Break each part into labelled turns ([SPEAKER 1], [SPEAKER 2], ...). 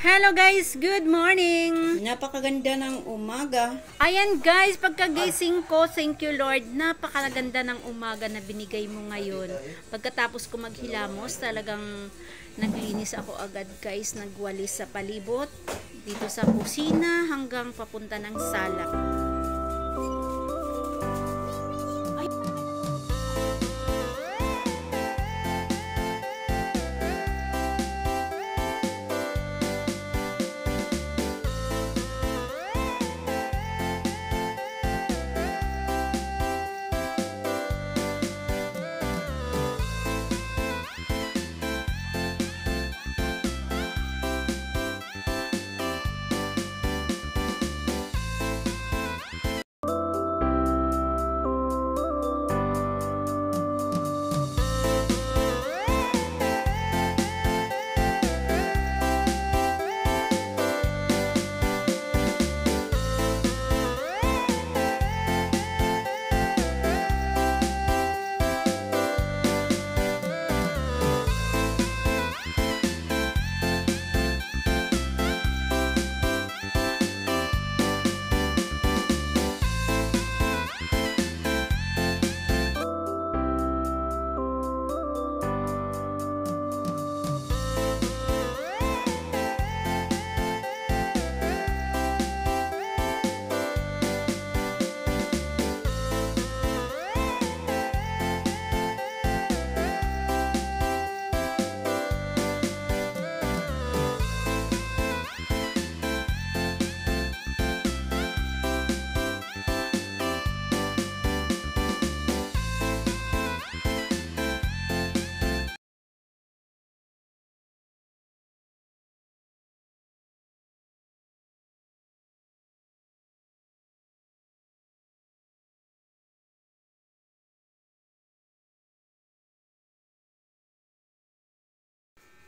[SPEAKER 1] Hello guys, good morning!
[SPEAKER 2] Napakaganda ng umaga.
[SPEAKER 1] Ayan guys, pagkagising ko, thank you Lord, napakaganda ng umaga na binigay mo ngayon. Pagkatapos ko maghilamos, talagang naglinis ako agad guys, nagwalis sa palibot, dito sa kusina hanggang papunta ng sala.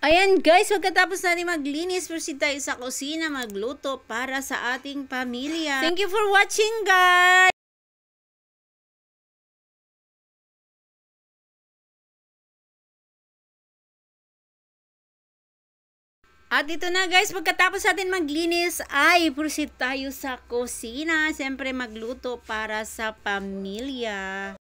[SPEAKER 1] Ayan guys, pagkatapos natin maglinis, proceed tayo sa kusina, magluto para sa ating pamilya. Thank you for watching guys! At ito na guys, pagkatapos natin maglinis, ay proceed tayo sa kusina. Siyempre magluto para sa pamilya.